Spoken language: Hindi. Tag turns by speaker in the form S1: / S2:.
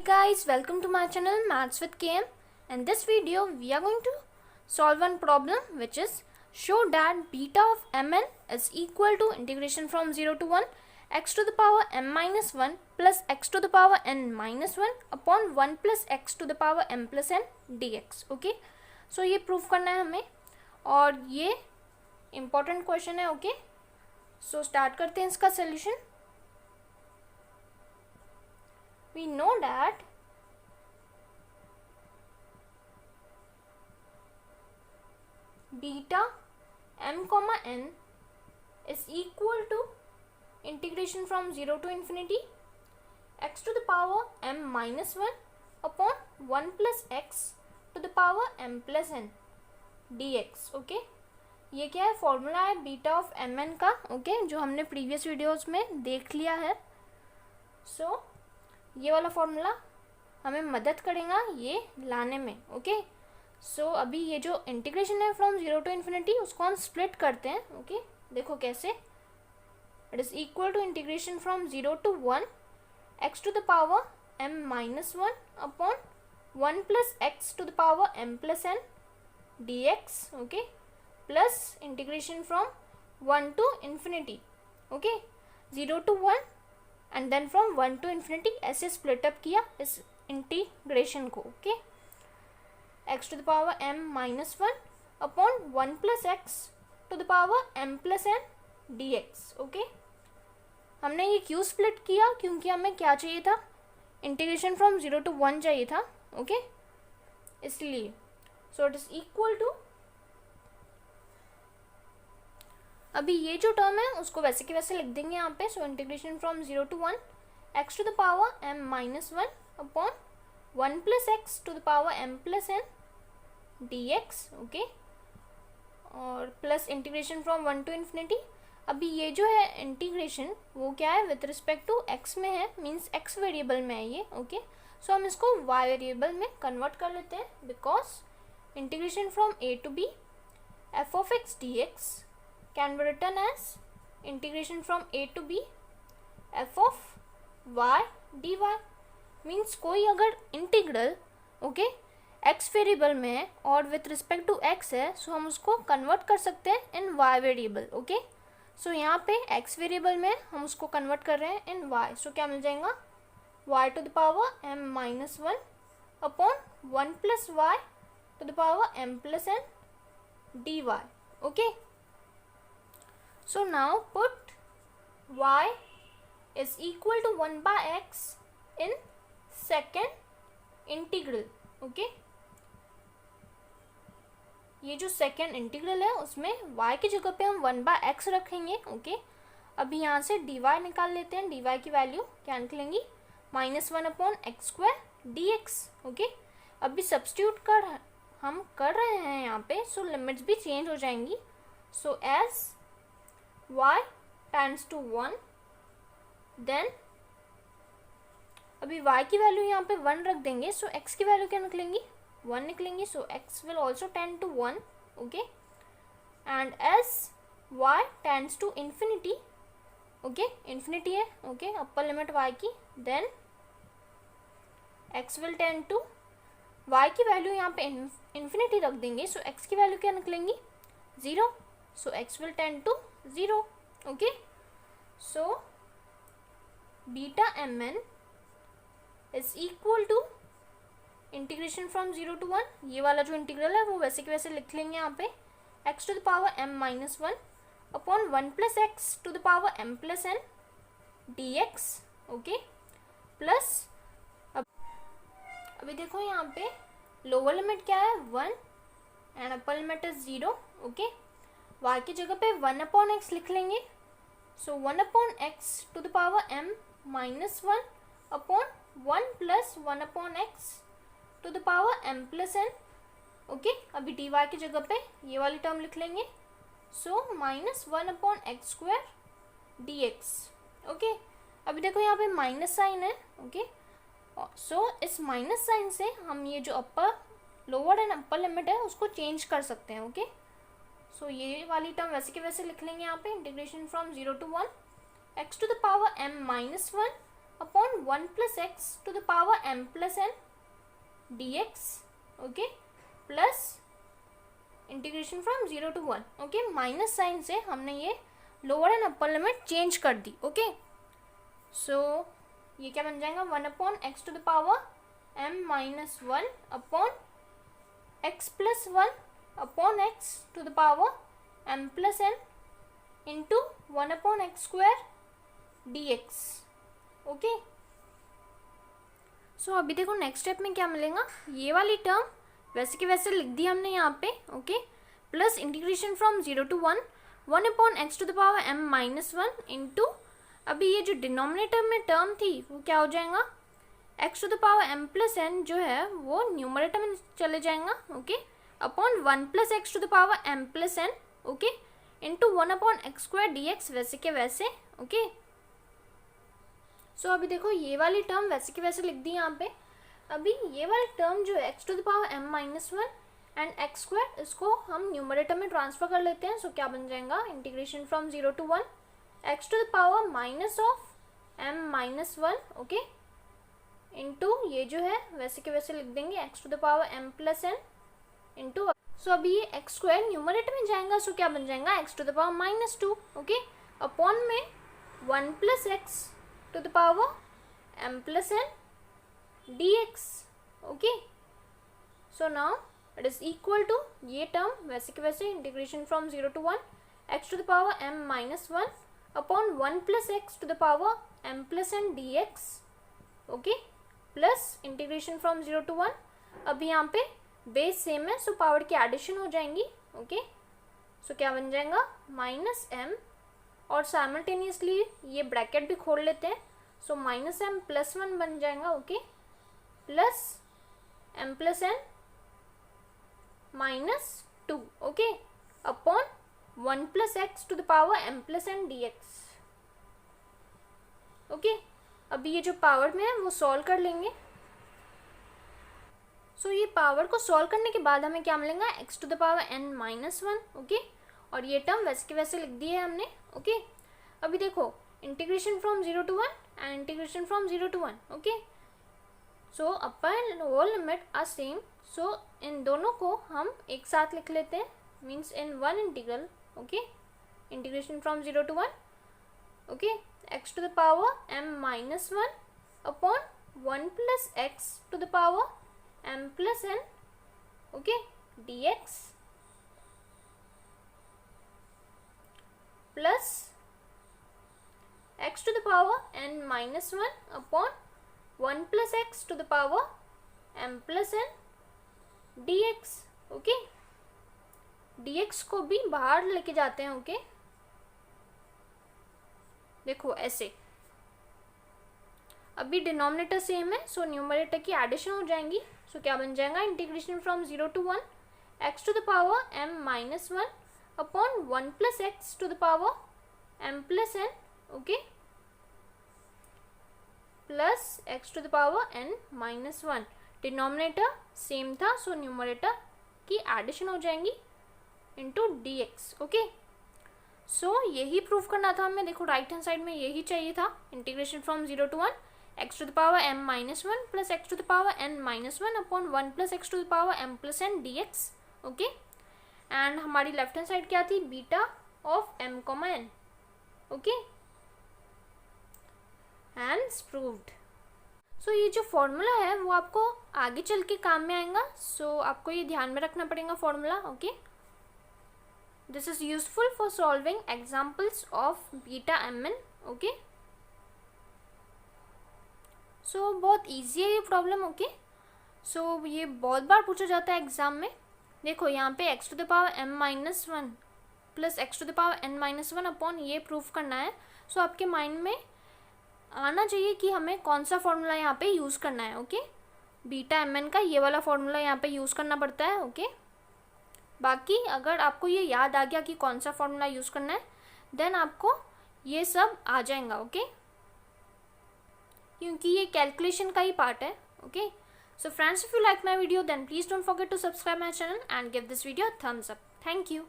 S1: Hey guys, welcome to my channel Maths with KM. In this video we are going to solve one problem which is show that beta of mn is equal to integration from 0 to 1 x to the power m minus 1 plus x to the power n minus 1 upon 1 plus x to the power m plus n dx. Okay, so ये प्रूफ करना है हमें और ये इम्पॉर्टेंट क्वेश्चन है. ओके, सो स्टार्ट करते हैं इसका solution. We know that beta m comma n is equal to integration from 0 to infinity x to the power m minus 1 upon 1 plus x to the power m plus n dx. Okay, ये क्या है? फॉर्मूला है बीटा ऑफ एम एन का. ओके, जो हमने प्रीवियस वीडियोस में देख लिया है. सो ये वाला फॉर्मूला हमें मदद करेगा ये लाने में. ओके, सो अभी ये जो इंटीग्रेशन है फ्रॉम 0 टू इन्फिनिटी उसको हम स्प्लिट करते हैं. ओके, देखो कैसे. It is equal to integration from 0 to 1 x to the power m minus 1 upon 1 plus x to the power m plus n dx. Okay, plus integration from 1 to infinity. Okay, 0 to 1 and then from 1 to infinity ऐसे स्प्लिट अप किया इस इंटीग्रेशन को. Okay, x to the power m minus 1 upon 1 plus x to the power m plus n dx. Okay, हमने ये क्यों स्प्लिट किया? क्योंकि हमें क्या चाहिए था? इंटीग्रेशन फ्रॉम 0 टू 1 चाहिए था. ओके, इसलिए so it is equal to, अभी ये जो टर्म है उसको वैसे के वैसे लिख देंगे यहाँ पे. So integration from 0 to 1 x to the power m minus 1 upon 1 plus x to the power m plus n dx. Okay, और plus integration from 1 to infinity. अभी ये जो है इंटीग्रेशन वो क्या है? विथ रिस्पेक्ट टू x में है, मीन्स x वेरिएबल में है ये. ओके, सो हम इसको y वेरिएबल में कन्वर्ट कर लेते हैं. Because integration from a to b f of x dx can be written as integration from a to b f of y dy. Means कोई अगर इंटीग्रल ओके x वेरिएबल में है और विथ रिस्पेक्ट टू x है, सो हम उसको कन्वर्ट कर सकते हैं इन y वेरिएबल. ओके, सो यहाँ पे x वेरिएबल में हम उसको कन्वर्ट कर रहे हैं इन y. सो क्या मिल जाएगा? y to the power m minus 1 upon 1 plus y to the power m plus n dy. Okay, so now put y is equal to 1 by x in second integral. okay, ये जो सेकेंड इंटीग्रल है उसमें y की जगह पे हम 1 by x रखेंगे. ओके, अभी यहाँ से dy निकाल लेते हैं. dy की वैल्यू क्या निकलेंगी? Minus 1 upon x square dx. Okay, अभी सब्स्टिट्यूट हम कर रहे हैं यहाँ पे, सो लिमिट्स भी चेंज हो जाएंगी. So as y tends to 1, then अभी y की वैल्यू यहाँ पे 1 रख देंगे. सो x की वैल्यू क्या निकलेंगी? 1 निकलेंगी. So x will also tend to 1. Okay, and as y tends to infinity, okay infinity है. ओके, अपर लिमिट y की, then x will tend to, y की वैल्यू यहाँ पे इन्फिनिटी रख देंगे. सो x की वैल्यू क्या निकलेंगी? 0. So x will tend to 0. Okay, so beta m n is equal to integration from 0 to 1. ये वाला जो इंटीग्रल है वो वैसे के वैसे लिख लेंगे यहाँ पे. x to the power m minus 1 upon 1 plus x to the power m plus n dx. Okay, plus अभी देखो यहाँ पे लोअर लिमिट क्या है? 1 and upper limit is 0. Okay, y की जगह पे 1 अपॉन एक्स लिख लेंगे. So 1 upon x to the power m minus 1 upon 1 plus 1 upon x to the power m plus n. Okay, अभी dy की जगह पे ये वाली टर्म लिख लेंगे. So minus 1 upon x square dx. Okay, अभी देखो यहाँ पे माइनस साइन है. ओके, सो इस माइनस साइन से हम ये जो upper lower and upper limit है उसको चेंज कर सकते हैं. ओके, सो ये वाली टर्म वैसे के वैसे लिख लेंगे यहाँ पे. Integration from 0 to 1 x to the power m minus 1 upon 1 plus x to the power m plus n dx, okay, plus integration from 0 to 1, okay, minus sign से हमने ये lower and upper limit change कर दी, ओके। सो ये क्या बन जाएगा, 1 upon x to the power m minus 1 upon x plus 1 upon x to the power m plus n into 1 upon x square dx, okay. So अभी देखो नेक्स्ट स्टेप में क्या मिलेगा, ये वाली टर्म वैसे के वैसे लिख दी हमने यहाँ पे, okay, plus integration from 0 to 1 1 upon x to the power m minus 1 into, अभी ये जो डिनोमिनेटर में टर्म थी वो क्या हो जाएगा, x to the power m plus n जो है वो न्यूमरेटर में चले जाएगा, okay, upon 1 plus x to the power m plus n, okay, into 1 upon x square dx वैसे के वैसे, ओके। सो अभी देखो ये वाली टर्म वैसे के वैसे लिख दी यहाँ पे। अभी ये वाली टर्म जो है x to the power m minus 1 and x square, इसको हम न्यूमरेटर में ट्रांसफर कर लेते हैं। सो क्या बन जाएगा, integration from 0 to 1 x to the power minus of m minus 1, okay, into ये जो है वैसे के वैसे लिख देंगे x to the power m plus n into, so अभी ये एक्स स्क्वायर न्यूमरेटर में जाएगा, सो क्या बन जाएगा x to the power minus 2, okay, upon में 1 plus x to the power m plus n dx, okay. So now it is equal to ये टर्म वैसे के वैसे integration from 0 to 1 x to the power m minus 1 upon 1 plus x to the power m plus n dx, okay, plus integration from 0 to 1, अब यहाँ पे बेस सेम है सो पावर की एडिशन हो जाएंगी, ओके। सो क्या बन जाएगा माइनस m, और साइमल्टेनियसली ये ब्रैकेट भी खोल लेते हैं, सो माइनस m प्लस 1 बन जाएगा, okay, plus m plus n minus 2, okay, upon 1 plus x to the power m plus n dx, okay. अभी ये जो पावर में है वो सॉल्व कर लेंगे। सो ये पावर को सॉल्व करने के बाद हमें क्या मिलेगा, x to the power n minus 1, okay, और ये टर्म वैसे के वैसे लिख दी है हमने, ओके। अभी देखो integration from 0 to 1 and integration from 0 to 1, okay, so upper and lower limit are same, so इन दोनों को हम एक साथ लिख लेते हैं, means in one integral, okay, integration from 0 to 1, okay, x to the power m minus 1 upon 1 plus x to the power m plus n, okay, dx, plus x to the power n minus 1 upon 1 plus x to the power m plus n dx, okay. dx को भी बाहर लेके जाते हैं, ओके, देखो ऐसे। अभी डिनोमिनेटर सेम है सो न्यूमरेटर की एडिशन हो जाएंगी, सो क्या बन जाएगा, integration from 0 to 1 x to the power m minus 1 upon 1 plus x to the power m plus n, okay, plus x to the power n minus 1, denominator same था सो न्यूमरेटर की एडिशन हो जाएंगी इंटू dx, ओके। सो यही प्रूफ करना था हमें, देखो राइट हैंड साइड में यही चाहिए था, integration from 0 to 1 x to the power m minus 1 plus x to the power n minus 1 upon 1 plus x to the power m plus n dx, okay. And हमारी लेफ्ट हैंड साइड क्या थी, beta of m comma n, okay, and proved. So ये जो फॉर्मूला है वो आपको आगे चल के काम में आएगा, सो आपको ये ध्यान में रखना पड़ेगा formula, okay. This is useful for solving examples of beta mn, okay. So बहुत ईजी है ये प्रॉब्लम, ओके। सो ये बहुत बार पूछा जाता है एग्जाम में। देखो यहाँ पे x to the power m minus 1 plus x to the power n minus 1 upon ये प्रूफ करना है, सो आपके माइंड में आना चाहिए कि हमें कौन सा फॉर्मूला यहाँ पे यूज़ करना है, ओके। बीटा mn का ये वाला फॉर्मूला यहाँ पे यूज़ करना पड़ता है, ओके। बाकी अगर आपको ये याद आ गया कि कौन सा फॉर्मूला यूज़ करना है, देन आपको ये सब आ जाएगा, ओके, क्योंकि ये कैलकुलेशन का ही पार्ट है, okay. So friends, if you like my video then please don't forget to subscribe my channel and give this video a thumbs up. Thank you.